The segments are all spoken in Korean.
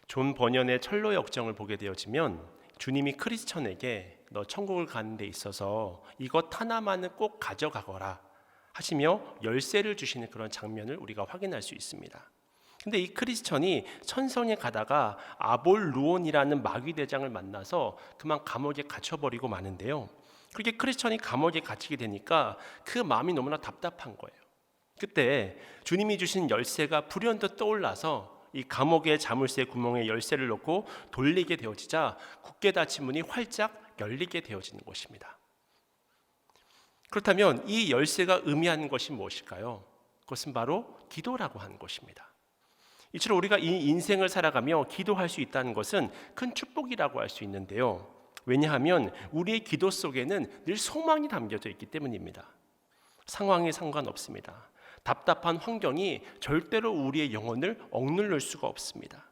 존 버년의 철로 역정을 보게 되어지면 주님이 크리스천에게 너 천국을 가는 데 있어서 이것 하나만은 꼭 가져가거라 하시며 열쇠를 주시는 그런 장면을 우리가 확인할 수 있습니다. 근데 이 크리스천이 천성에 가다가 아볼루온이라는 마귀대장을 만나서 그만 감옥에 갇혀버리고 마는데요. 그렇게 크리스천이 감옥에 갇히게 되니까 그 마음이 너무나 답답한 거예요. 그때 주님이 주신 열쇠가 불현듯 떠올라서 이 감옥의 자물쇠 구멍에 열쇠를 넣고 돌리게 되어지자 굳게 닫힌 문이 활짝 열리게 되어지는 것입니다. 그렇다면 이 열쇠가 의미하는 것이 무엇일까요? 그것은 바로 기도라고 하는 것입니다. 이처럼 우리가 이 인생을 살아가며 기도할 수 있다는 것은 큰 축복이라고 할 수 있는데요. 왜냐하면 우리의 기도 속에는 늘 소망이 담겨져 있기 때문입니다. 상황에 상관없습니다. 답답한 환경이 절대로 우리의 영혼을 억누를 수가 없습니다.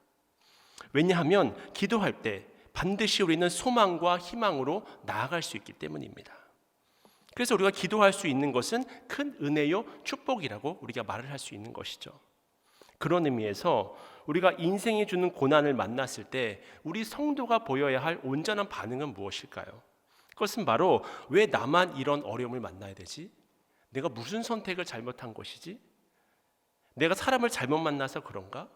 왜냐하면 기도할 때 반드시 우리는 소망과 희망으로 나아갈 수 있기 때문입니다. 그래서 우리가 기도할 수 있는 것은 큰 은혜요 축복이라고 우리가 말을 할 수 있는 것이죠. 그런 의미에서 우리가 인생이 주는 고난을 만났을 때 우리 성도가 보여야 할 온전한 반응은 무엇일까요? 그것은 바로 왜 나만 이런 어려움을 만나야 되지? 내가 무슨 선택을 잘못한 것이지? 내가 사람을 잘못 만나서 그런가?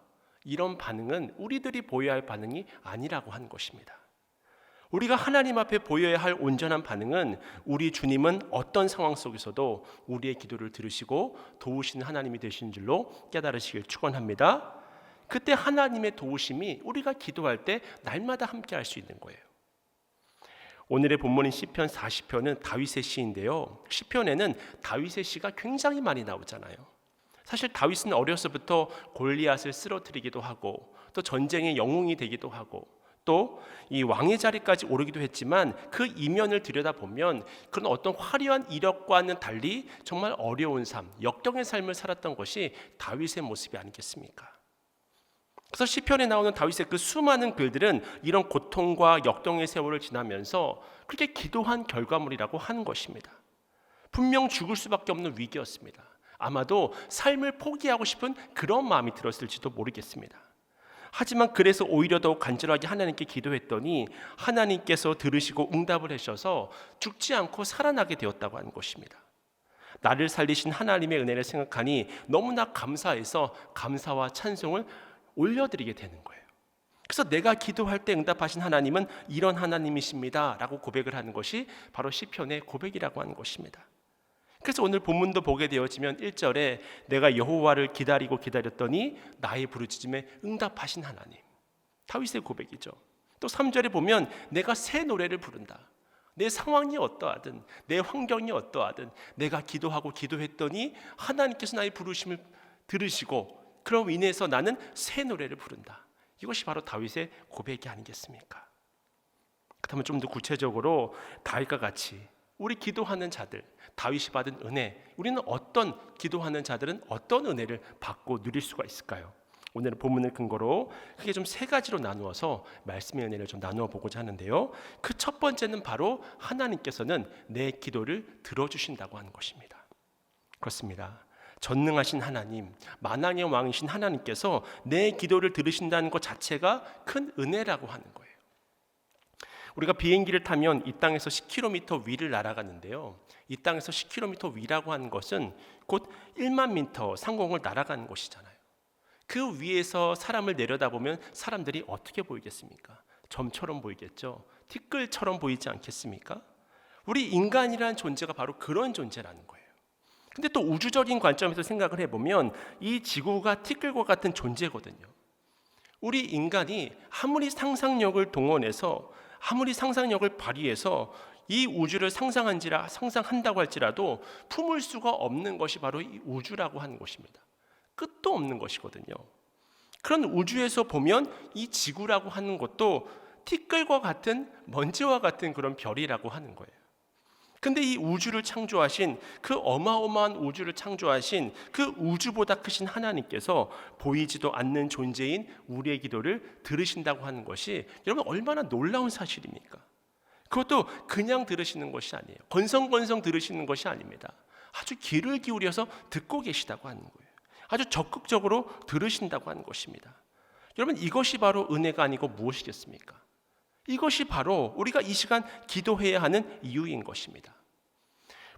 이런 반응은 우리들이 보여야 할 반응이 아니라고 하는 것입니다. 우리가 하나님 앞에 보여야 할 온전한 반응은 우리 주님은 어떤 상황 속에서도 우리의 기도를 들으시고 도우시는 하나님이 되신 줄로 깨달으시길 축원합니다. 그때 하나님의 도우심이 우리가 기도할 때 날마다 함께 할 수 있는 거예요. 오늘의 본문인 시편 40편은 다윗의 시인데요. 시편에는 다윗의 시가 굉장히 많이 나오잖아요. 사실 다윗은 어려서부터 골리앗을 쓰러뜨리기도 하고 또 전쟁의 영웅이 되기도 하고 또 이 왕의 자리까지 오르기도 했지만 그 이면을 들여다보면 그런 어떤 화려한 이력과는 달리 정말 어려운 삶, 역경의 삶을 살았던 것이 다윗의 모습이 아니겠습니까? 그래서 시편에 나오는 다윗의 그 수많은 글들은 이런 고통과 역경의 세월을 지나면서 그렇게 기도한 결과물이라고 하는 것입니다. 분명 죽을 수밖에 없는 위기였습니다. 아마도 삶을 포기하고 싶은 그런 마음이 들었을지도 모르겠습니다. 하지만 그래서 오히려 더욱 간절하게 하나님께 기도했더니 하나님께서 들으시고 응답을 하셔서 죽지 않고 살아나게 되었다고 하는 것입니다. 나를 살리신 하나님의 은혜를 생각하니 너무나 감사해서 감사와 찬송을 올려드리게 되는 거예요. 그래서 내가 기도할 때 응답하신 하나님은 이런 하나님이십니다 라고 고백을 하는 것이 바로 시편의 고백이라고 하는 것입니다. 그래서 오늘 본문도 보게 되어지면 1절에 내가 여호와를 기다리고 기다렸더니 나의 부르짖음에 응답하신 하나님, 다윗의 고백이죠. 또 3절에 보면 내가 새 노래를 부른다. 내 상황이 어떠하든 내 환경이 어떠하든 내가 기도하고 기도했더니 하나님께서 나의 부르심을 들으시고 그로 인해서 나는 새 노래를 부른다. 이것이 바로 다윗의 고백이 아니겠습니까? 그렇다면 좀 더 구체적으로 다윗과 같이 우리 기도하는 자들, 다윗이 받은 은혜, 우리는 어떤 기도하는 자들은 어떤 은혜를 받고 누릴 수가 있을까요? 오늘 본문을 근거로 크게 좀 세 가지로 나누어서 말씀의 은혜를 좀 나누어 보고자 하는데요. 그 첫 번째는 바로 하나님께서는 내 기도를 들어주신다고 하는 것입니다. 그렇습니다. 전능하신 하나님, 만왕의 왕이신 하나님께서 내 기도를 들으신다는 것 자체가 큰 은혜라고 하는 거예요. 우리가 비행기를 타면 이 땅에서 10km 위를 날아가는데요. 이 땅에서 10km 위라고 하는 것은 곧 1만 미터 상공을 날아가는 것이잖아요. 그 위에서 사람을 내려다보면 사람들이 어떻게 보이겠습니까? 점처럼 보이겠죠. 티끌처럼 보이지 않겠습니까? 우리 인간이라는 존재가 바로 그런 존재라는 거예요. 근데 또 우주적인 관점에서 생각을 해보면 이 지구가 티끌과 같은 존재거든요. 우리 인간이 아무리 상상력을 동원해서 아무리 상상력을 발휘해서 이 우주를 상상한다고 할지라도 품을 수가 없는 것이 바로 이 우주라고 하는 것입니다. 끝도 없는 것이거든요. 그런 우주에서 보면 이 지구라고 하는 것도 티끌과 같은 먼지와 같은 그런 별이라고 하는 거예요. 근데 이 우주를 창조하신 그 어마어마한 우주를 창조하신 그 우주보다 크신 하나님께서 보이지도 않는 존재인 우리의 기도를 들으신다고 하는 것이 여러분 얼마나 놀라운 사실입니까? 그것도 그냥 들으시는 것이 아니에요. 건성건성 들으시는 것이 아닙니다. 아주 귀를 기울여서 듣고 계시다고 하는 거예요. 아주 적극적으로 들으신다고 하는 것입니다. 여러분, 이것이 바로 은혜가 아니고 무엇이겠습니까? 이것이 바로 우리가 이 시간 기도해야 하는 이유인 것입니다.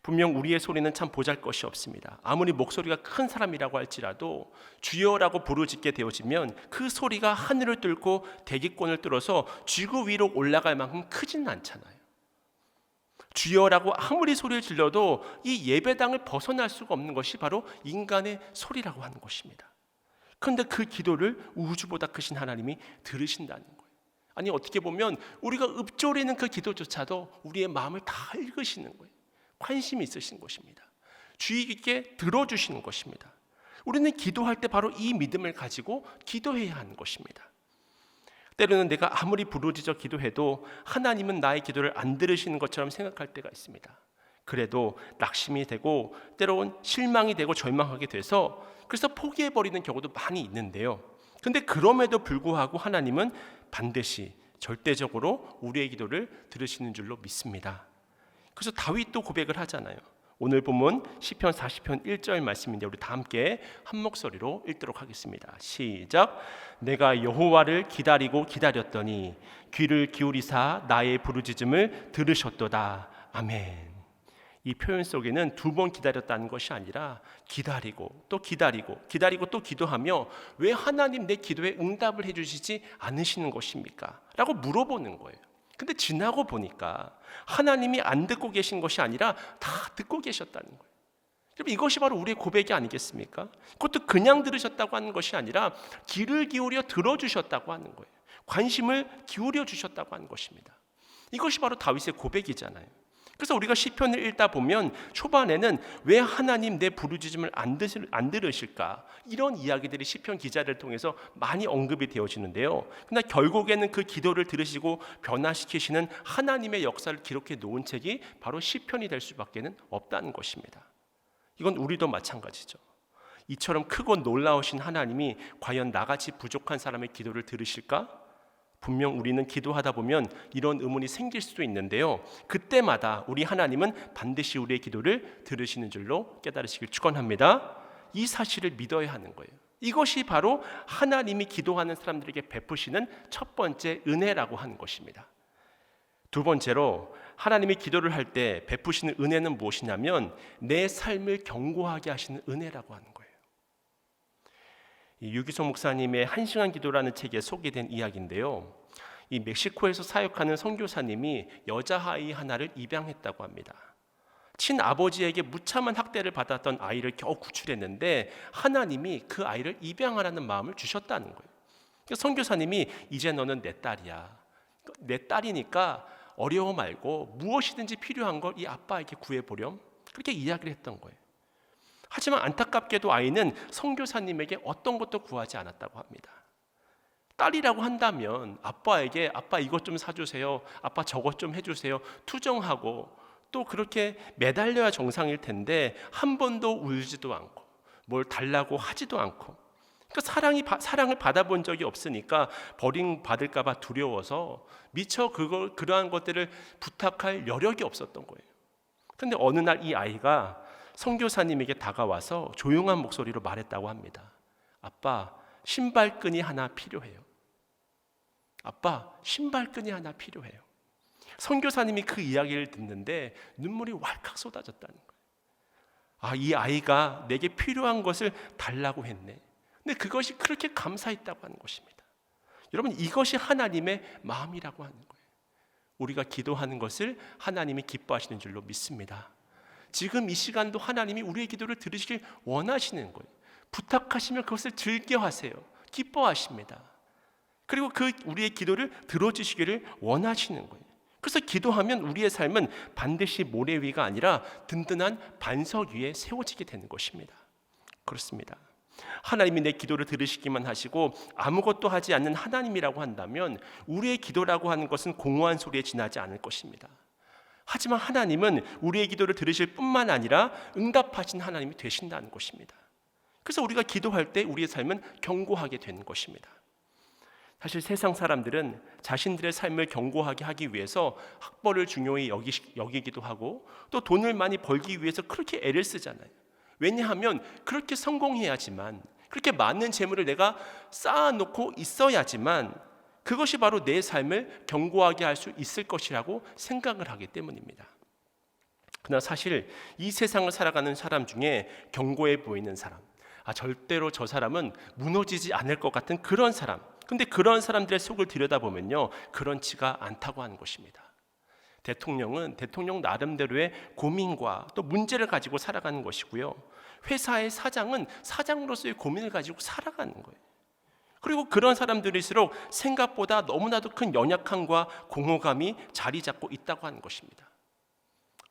분명 우리의 소리는 참 보잘것이 없습니다. 아무리 목소리가 큰 사람이라고 할지라도 주여라고 부르짖게 되어지면 그 소리가 하늘을 뚫고 대기권을 뚫어서 지구 위로 올라갈 만큼 크지는 않잖아요. 주여라고 아무리 소리를 질러도 이 예배당을 벗어날 수가 없는 것이 바로 인간의 소리라고 하는 것입니다. 그런데 그 기도를 우주보다 크신 하나님이 들으신다는 거예요. 아니, 어떻게 보면 우리가 읊조리는 그 기도조차도 우리의 마음을 다 읽으시는 거예요. 관심이 있으신 것입니다. 주의 깊게 들어주시는 것입니다. 우리는 기도할 때 바로 이 믿음을 가지고 기도해야 하는 것입니다. 때로는 내가 아무리 부르짖어 기도해도 하나님은 나의 기도를 안 들으시는 것처럼 생각할 때가 있습니다. 그래도 낙심이 되고 때로는 실망이 되고 절망하게 돼서 그래서 포기해버리는 경우도 많이 있는데요. 그런데 그럼에도 불구하고 하나님은 반드시 절대적으로 우리의 기도를 들으시는 줄로 믿습니다. 그래서 다윗도 고백을 하잖아요. 오늘 본문 시편 40편 1절 말씀인데 우리 다 함께 한 목소리로 읽도록 하겠습니다. 시작. 내가 여호와를 기다리고 기다렸더니 귀를 기울이사 나의 부르짖음을 들으셨도다. 아멘. 이 표현 속에는 두 번 기다렸다는 것이 아니라 기다리고 또 기다리고 기다리고 또 기도하며 왜 하나님 내 기도에 응답을 해주시지 않으시는 것입니까? 라고 물어보는 거예요. 근데 지나고 보니까 하나님이 안 듣고 계신 것이 아니라 다 듣고 계셨다는 거예요. 여러분, 이것이 바로 우리의 고백이 아니겠습니까? 그것도 그냥 들으셨다고 하는 것이 아니라 귀를 기울여 들어주셨다고 하는 거예요. 관심을 기울여 주셨다고 하는 것입니다. 이것이 바로 다윗의 고백이잖아요. 그래서 우리가 시편을 읽다 보면 초반에는 왜 하나님 내 부르짖음을 안 들으실까, 이런 이야기들이 시편 기자를 통해서 많이 언급이 되어지는데요. 그러나 결국에는 그 기도를 들으시고 변화시키시는 하나님의 역사를 기록해 놓은 책이 바로 시편이 될 수밖에 없다는 것입니다. 이건 우리도 마찬가지죠. 이처럼 크고 놀라우신 하나님이 과연 나같이 부족한 사람의 기도를 들으실까? 분명 우리는 기도하다 보면 이런 의문이 생길 수도 있는데요. 그때마다 우리 하나님은 반드시 우리의 기도를 들으시는 줄로 깨달으시길 축원합니다. 이 사실을 믿어야 하는 거예요. 이것이 바로 하나님이 기도하는 사람들에게 베푸시는 첫 번째 은혜라고 하는 것입니다. 두 번째로 하나님이 기도를 할 때 베푸시는 은혜는 무엇이냐면 내 삶을 견고하게 하시는 은혜라고 하는 거예요. 유기성 목사님의 1시간 기도라는 책에 소개된 이야기인데요. 이 멕시코에서 사역하는 선교사님이 여자아이 하나를 입양했다고 합니다. 친아버지에게 무참한 학대를 받았던 아이를 겨우 구출했는데 하나님이 그 아이를 입양하라는 마음을 주셨다는 거예요. 선교사님이 이제 너는 내 딸이야. 내 딸이니까 어려워 말고 무엇이든지 필요한 걸 이 아빠에게 구해보렴. 그렇게 이야기를 했던 거예요. 하지만 안타깝게도 아이는 선교사님에게 어떤 것도 구하지 않았다고 합니다. 딸이라고 한다면 아빠에게 아빠 이것 좀 사주세요, 아빠 저것 좀 해주세요 투정하고 또 그렇게 매달려야 정상일 텐데 한 번도 울지도 않고 뭘 달라고 하지도 않고, 그러니까 사랑을 받아본 적이 없으니까 버림받을까 봐 두려워서 미처 그러한 것들을 부탁할 여력이 없었던 거예요. 그런데 어느 날 이 아이가 선교사님에게 다가와서 조용한 목소리로 말했다고 합니다. 아빠, 신발끈이 하나 필요해요. 아빠, 신발끈이 하나 필요해요. 선교사님이 그 이야기를 듣는데 눈물이 왈칵 쏟아졌다는 거예요. 이 아이가 내게 필요한 것을 달라고 했네. 근데 그것이 그렇게 감사했다고 하는 것입니다. 여러분, 이것이 하나님의 마음이라고 하는 거예요. 우리가 기도하는 것을 하나님이 기뻐하시는 줄로 믿습니다. 지금 이 시간도 하나님이 우리의 기도를 들으시길 원하시는 거예요. 부탁하시면 그것을 즐겨하세요. 기뻐하십니다. 그리고 그 우리의 기도를 들어주시기를 원하시는 거예요. 그래서 기도하면 우리의 삶은 반드시 모래 위가 아니라 든든한 반석 위에 세워지게 되는 것입니다. 그렇습니다. 하나님이 내 기도를 들으시기만 하시고 아무것도 하지 않는 하나님이라고 한다면 우리의 기도라고 하는 것은 공허한 소리에 지나지 않을 것입니다. 하지만 하나님은 우리의 기도를 들으실 뿐만 아니라 응답하신 하나님이 되신다는 것입니다. 그래서 우리가 기도할 때 우리의 삶은 견고하게 되는 것입니다. 사실 세상 사람들은 자신들의 삶을 견고하게 하기 위해서 학벌을 중요히 여기기도 하고 또 돈을 많이 벌기 위해서 그렇게 애를 쓰잖아요. 왜냐하면 그렇게 성공해야지만, 그렇게 많은 재물을 내가 쌓아놓고 있어야지만 그것이 바로 내 삶을 견고하게 할 수 있을 것이라고 생각을 하기 때문입니다. 그러나 사실 이 세상을 살아가는 사람 중에 견고해 보이는 사람, 절대로 저 사람은 무너지지 않을 것 같은 그런 사람, 근데 그런 사람들의 속을 들여다보면요, 그렇지가 않다고 하는 것입니다. 대통령은 대통령 나름대로의 고민과 또 문제를 가지고 살아가는 것이고요, 회사의 사장은 사장으로서의 고민을 가지고 살아가는 거예요. 그리고 그런 사람들일수록 생각보다 너무나도 큰 연약함과 공허감이 자리 잡고 있다고 하는 것입니다.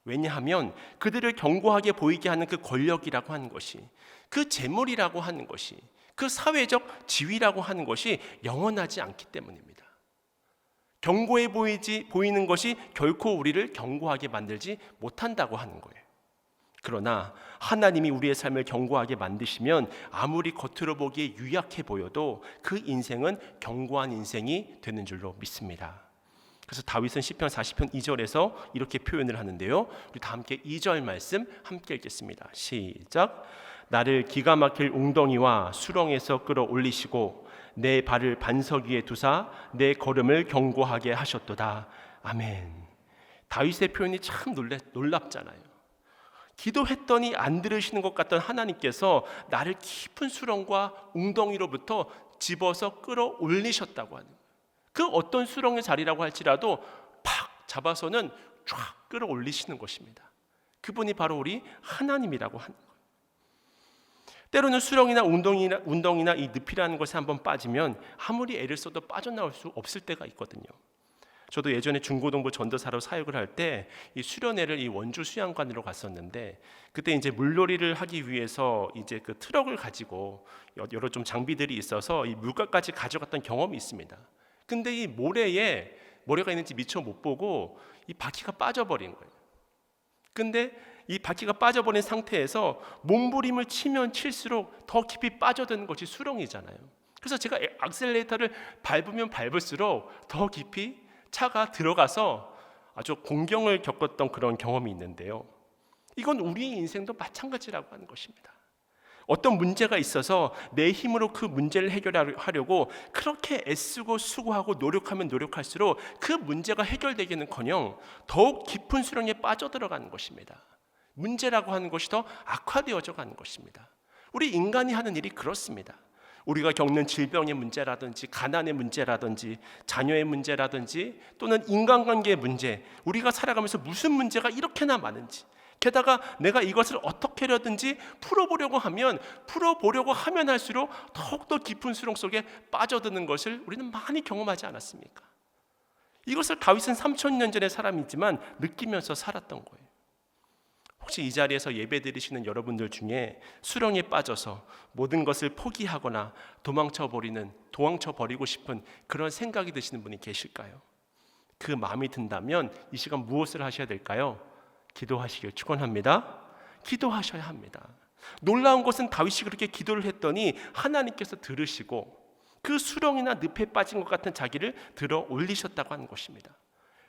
왜냐하면 그들을 견고하게 보이게 하는 그 권력이라고 하는 것이, 그 재물이라고 하는 것이, 그 사회적 지위라고 하는 것이 영원하지 않기 때문입니다. 견고해 보이는 것이 결코 우리를 견고하게 만들지 못한다고 하는 거예요. 그러나 하나님이 우리의 삶을 견고하게 만드시면 아무리 겉으로 보기에 유약해 보여도 그 인생은 견고한 인생이 되는 줄로 믿습니다. 그래서 다윗은 시편 40편 2절에서 이렇게 표현을 하는데요, 우리 다 함께 2절 말씀 함께 읽겠습니다. 시작. 나를 기가 막힐 웅덩이와 수렁에서 끌어올리시고 내 발을 반석 위에 두사 내 걸음을 견고하게 하셨도다. 아멘. 다윗의 표현이 참 놀랍잖아요. 기도했더니 안 들으시는 것 같던 하나님께서 나를 깊은 수렁과 웅덩이로부터 집어서 끌어올리셨다고 하는 거예요. 그 어떤 수렁의 자리라고 할지라도 팍 잡아서는 쫙 끌어올리시는 것입니다. 그분이 바로 우리 하나님이라고 하는 거예요. 때로는 수렁이나 운동이나 이 늪이라는 것에 한번 빠지면 아무리 애를 써도 빠져나올 수 없을 때가 있거든요. 저도 예전에 중고등부 전도사로 사역을 할 때 이 수련회를 이 원주 수양관으로 갔었는데, 그때 이제 물놀이를 하기 위해서 이제 그 트럭을 가지고 여러 좀 장비들이 있어서 이 물가까지 가져갔던 경험이 있습니다. 근데 이 모래가 있는지 미처 못 보고 이 바퀴가 빠져버린 거예요. 근데 이 바퀴가 빠져버린 상태에서 몸부림을 치면 칠수록 더 깊이 빠져드는 것이 수렁이잖아요. 그래서 제가 악셀레이터를 밟으면 밟을수록 더 깊이 차가 들어가서 아주 공경을 겪었던 그런 경험이 있는데요, 이건 우리의 인생도 마찬가지라고 하는 것입니다. 어떤 문제가 있어서 내 힘으로 그 문제를 해결하려고 그렇게 애쓰고 수고하고 노력하면 노력할수록 그 문제가 해결되기는커녕 더욱 깊은 수렁에 빠져들어가는 것입니다. 문제라고 하는 것이 더 악화되어져 가는 것입니다. 우리 인간이 하는 일이 그렇습니다. 우리가 겪는 질병의 문제라든지 가난의 문제라든지 자녀의 문제라든지 또는 인간관계의 문제, 우리가 살아가면서 무슨 문제가 이렇게나 많은지, 게다가 내가 이것을 어떻게라든지 풀어보려고 하면 할수록 더욱더 깊은 수렁 속에 빠져드는 것을 우리는 많이 경험하지 않았습니까? 이것을 다윗은 3000년 전의 사람이지만 느끼면서 살았던 거예요. 혹시 이 자리에서 예배드리시는 여러분들 중에 수렁에 빠져서 모든 것을 포기하거나 도망쳐버리고 싶은 그런 생각이 드시는 분이 계실까요? 그 마음이 든다면 이 시간 무엇을 하셔야 될까요? 기도하시길 축원합니다. 기도하셔야 합니다. 놀라운 것은 다윗이 그렇게 기도를 했더니 하나님께서 들으시고 그 수렁이나 늪에 빠진 것 같은 자기를 들어 올리셨다고 하는 것입니다.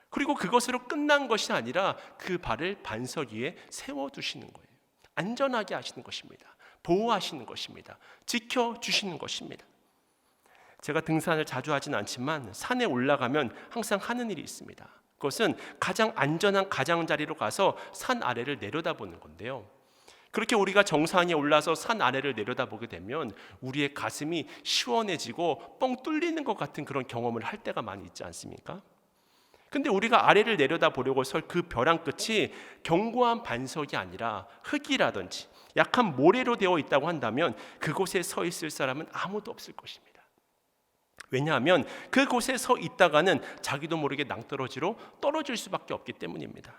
그리고 그것으로 끝난 것이 아니라 그 발을 반석 위에 세워두시는 거예요. 안전하게 하시는 것입니다. 보호하시는 것입니다. 지켜주시는 것입니다. 제가 등산을 자주 하진 않지만 산에 올라가면 항상 하는 일이 있습니다. 그것은 가장 안전한 가장자리로 가서 산 아래를 내려다보는 건데요, 그렇게 우리가 정상에 올라서 산 아래를 내려다보게 되면 우리의 가슴이 시원해지고 뻥 뚫리는 것 같은 그런 경험을 할 때가 많이 있지 않습니까? 근데 우리가 아래를 내려다보려고 설 그 벼랑 끝이 견고한 반석이 아니라 흙이라든지 약한 모래로 되어 있다고 한다면 그곳에 서 있을 사람은 아무도 없을 것입니다. 왜냐하면 그곳에 서 있다가는 자기도 모르게 낭떠러지로 떨어질 수밖에 없기 때문입니다.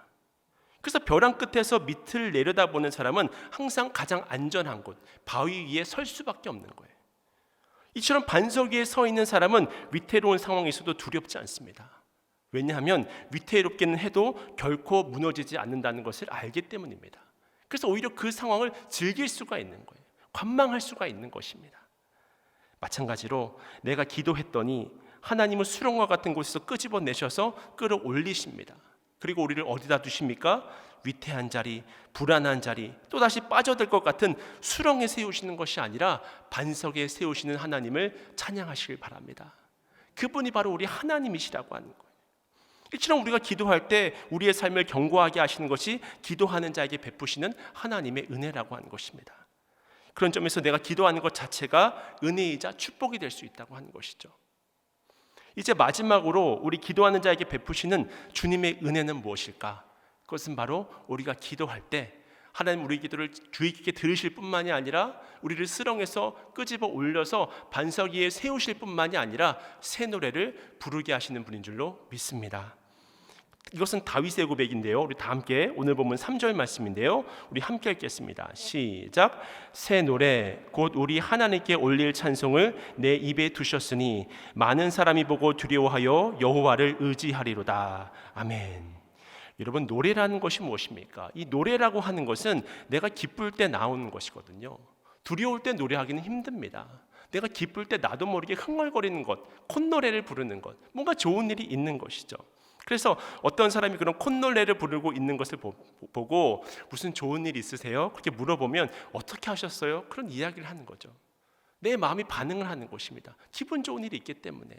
그래서 벼랑 끝에서 밑을 내려다보는 사람은 항상 가장 안전한 곳, 바위 위에 설 수밖에 없는 거예요. 이처럼 반석 위에 서 있는 사람은 위태로운 상황에서도 두렵지 않습니다. 왜냐하면 위태롭기는 해도 결코 무너지지 않는다는 것을 알기 때문입니다. 그래서 오히려 그 상황을 즐길 수가 있는 거예요. 관망할 수가 있는 것입니다. 마찬가지로 내가 기도했더니 하나님은 수렁과 같은 곳에서 끄집어내셔서 끌어올리십니다. 그리고 우리를 어디다 두십니까? 위태한 자리, 불안한 자리, 또다시 빠져들 것 같은 수렁에 세우시는 것이 아니라 반석에 세우시는 하나님을 찬양하시길 바랍니다. 그분이 바로 우리 하나님이시라고 하는 거예요. 이처럼 우리가 기도할 때 우리의 삶을 견고하게 하시는 것이 기도하는 자에게 베푸시는 하나님의 은혜라고 하는 것입니다. 그런 점에서 내가 기도하는 것 자체가 은혜이자 축복이 될 수 있다고 하는 것이죠. 이제 마지막으로 우리 기도하는 자에게 베푸시는 주님의 은혜는 무엇일까? 그것은 바로 우리가 기도할 때 하나님 우리 기도를 주의 깊게 들으실 뿐만이 아니라 우리를 쓰렁에서 끄집어 올려서 반석 위에 세우실 뿐만이 아니라 새 노래를 부르게 하시는 분인 줄로 믿습니다. 이것은 다윗의 고백인데요. 우리 다 함께 오늘 본문 3절 말씀인데요. 우리 함께 읽겠습니다. 시작. 새 노래 곧 우리 하나님께 올릴 찬송을 내 입에 두셨으니 많은 사람이 보고 두려워하여 여호와를 의지하리로다. 아멘. 여러분, 노래라는 것이 무엇입니까? 이 노래라고 하는 것은 내가 기쁠 때 나오는 것이거든요. 두려울 때 노래하기는 힘듭니다. 내가 기쁠 때 나도 모르게 흥얼거리는 것, 콧노래를 부르는 것, 뭔가 좋은 일이 있는 것이죠. 그래서 어떤 사람이 그런 콧노래를 부르고 있는 것을 보고 무슨 좋은 일 있으세요? 그렇게 물어보면 어떻게 하셨어요? 그런 이야기를 하는 거죠. 내 마음이 반응을 하는 것입니다. 기분 좋은 일이 있기 때문에,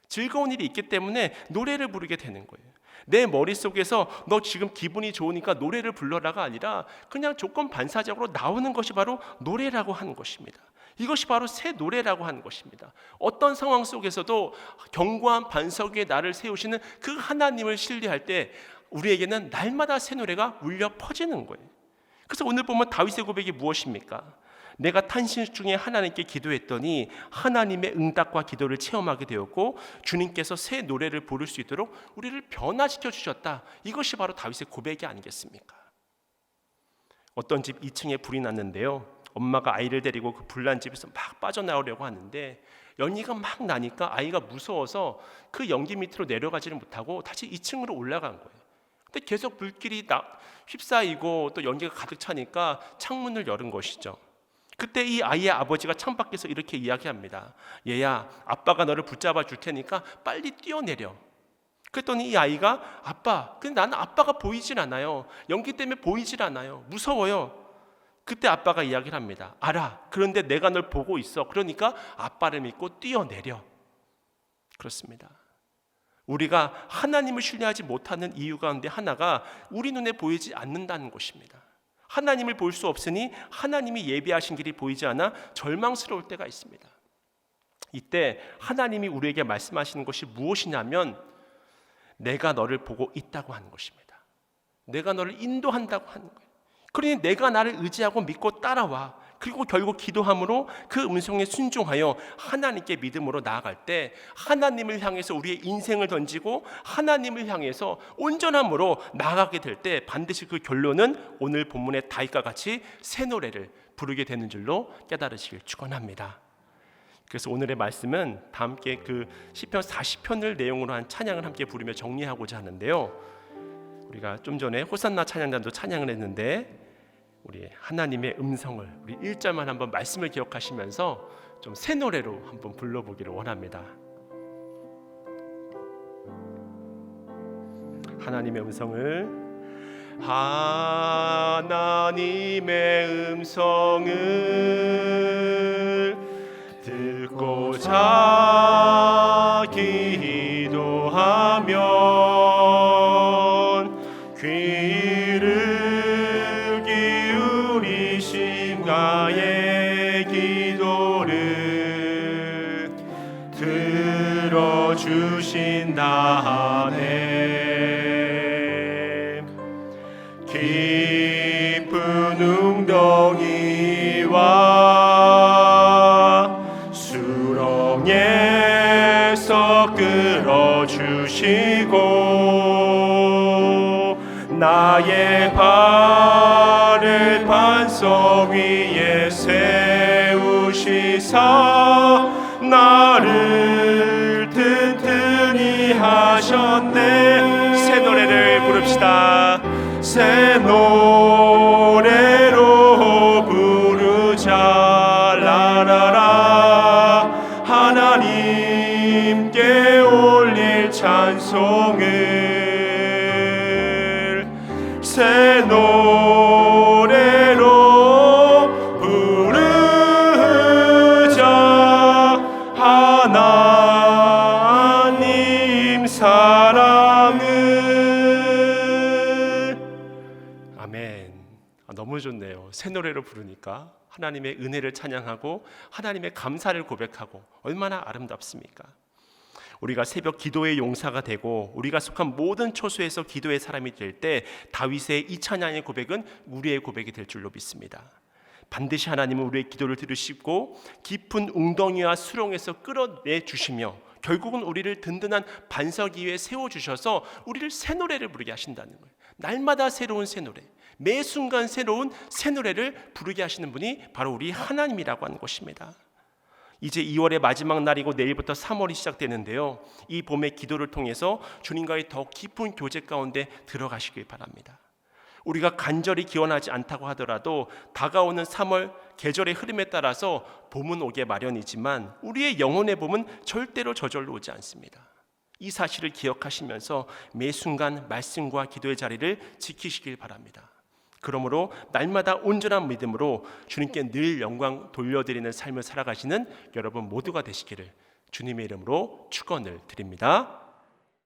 즐거운 일이 있기 때문에 노래를 부르게 되는 거예요. 내 머릿속에서 너 지금 기분이 좋으니까 노래를 불러라가 아니라 그냥 조건 반사적으로 나오는 것이 바로 노래라고 하는 것입니다. 이것이 바로 새 노래라고 하는 것입니다. 어떤 상황 속에서도 견고한 반석 위에 나를 세우시는 그 하나님을 신뢰할 때 우리에게는 날마다 새 노래가 울려 퍼지는 거예요. 그래서 오늘 보면 다윗의 고백이 무엇입니까? 내가 탄식 중에 하나님께 기도했더니 하나님의 응답과 기도를 체험하게 되었고 주님께서 새 노래를 부를 수 있도록 우리를 변화시켜 주셨다. 이것이 바로 다윗의 고백이 아니겠습니까? 어떤 집 2층에 불이 났는데요. 엄마가 아이를 데리고 그 불난 집에서 막 빠져나오려고 하는데 연기가 막 나니까 아이가 무서워서 그 연기 밑으로 내려가지를 못하고 다시 2층으로 올라간 거예요. 근데 계속 불길이 휩싸이고 또 연기가 가득 차니까 창문을 열은 것이죠. 그때 이 아이의 아버지가 창밖에서 이렇게 이야기합니다. 얘야, 아빠가 너를 붙잡아 줄 테니까 빨리 뛰어내려. 그랬더니 이 아이가 아빠, 근데 나는 아빠가 보이질 않아요. 연기 때문에 보이질 않아요. 무서워요. 그때 아빠가 이야기를 합니다. 알아. 그런데 내가 널 보고 있어. 그러니까 아빠를 믿고 뛰어내려. 그렇습니다. 우리가 하나님을 신뢰하지 못하는 이유 가운데 하나가 우리 눈에 보이지 않는다는 것입니다. 하나님을 볼 수 없으니 하나님이 예비하신 길이 보이지 않아 절망스러울 때가 있습니다. 이때 하나님이 우리에게 말씀하시는 것이 무엇이냐면 내가 너를 보고 있다고 하는 것입니다. 내가 너를 인도한다고 하는 거예요. 그러니 내가 나를 의지하고 믿고 따라와. 그리고 결국 기도함으로 그 음성에 순종하여 하나님께 믿음으로 나아갈 때 하나님을 향해서 우리의 인생을 던지고 하나님을 향해서 온전함으로 나아가게 될 때 반드시 그 결론은 오늘 본문의 다윗과 같이 새 노래를 부르게 되는 줄로 깨달으시길 축원합니다. 그래서 오늘의 말씀은 다 함께 그 시편 40편을 내용으로 한 찬양을 함께 부르며 정리하고자 하는데요. 우리가 좀 전에 호산나 찬양단도 찬양을 했는데 우리 하나님의 음성을 우리 1절만 한번 말씀을 기억하시면서 좀 새 노래로 한번 불러보기를 원합니다. 하나님의 음성을 하나님의 음성을 듣고자 기도하면 귀를 기울이신 나의 기도를 들어주신다 하네. 깊은 웅덩이와 수렁에서 끌어주시고 나의 발을 반석 위에 세우시사 나를 튼튼히 하셨네. 새 노래를 부릅시다. 새 노래로 부르자 라라라. 하나님께 올릴 찬송을 새 노래로 부르자 하나님 사랑을. 아멘. 너무 좋네요. 새 노래로 부르니까 하나님의 은혜를 찬양하고 하나님의 감사를 고백하고 얼마나 아름답습니까? 우리가 새벽 기도의 용사가 되고 우리가 속한 모든 처소에서 기도의 사람이 될 때 다윗의 이 찬양의 고백은 우리의 고백이 될 줄로 믿습니다. 반드시 하나님은 우리의 기도를 들으시고 깊은 웅덩이와 수렁에서 끌어내 주시며 결국은 우리를 든든한 반석 위에 세워주셔서 우리를 새 노래를 부르게 하신다는 거예요. 날마다 새로운 새 노래, 매 순간 새로운 새 노래를 부르게 하시는 분이 바로 우리 하나님이라고 하는 것입니다. 이제 2월의 마지막 날이고 내일부터 3월이 시작되는데요, 이 봄의 기도를 통해서 주님과의 더 깊은 교제 가운데 들어가시길 바랍니다. 우리가 간절히 기원하지 않다고 하더라도 다가오는 3월 계절의 흐름에 따라서 봄은 오게 마련이지만 우리의 영혼의 봄은 절대로 저절로 오지 않습니다. 이 사실을 기억하시면서 매 순간 말씀과 기도의 자리를 지키시길 바랍니다. 그러므로 날마다 온전한 믿음으로 주님께 늘 영광 돌려드리는 삶을 살아가시는 여러분 모두가 되시기를 주님의 이름으로 축원을 드립니다.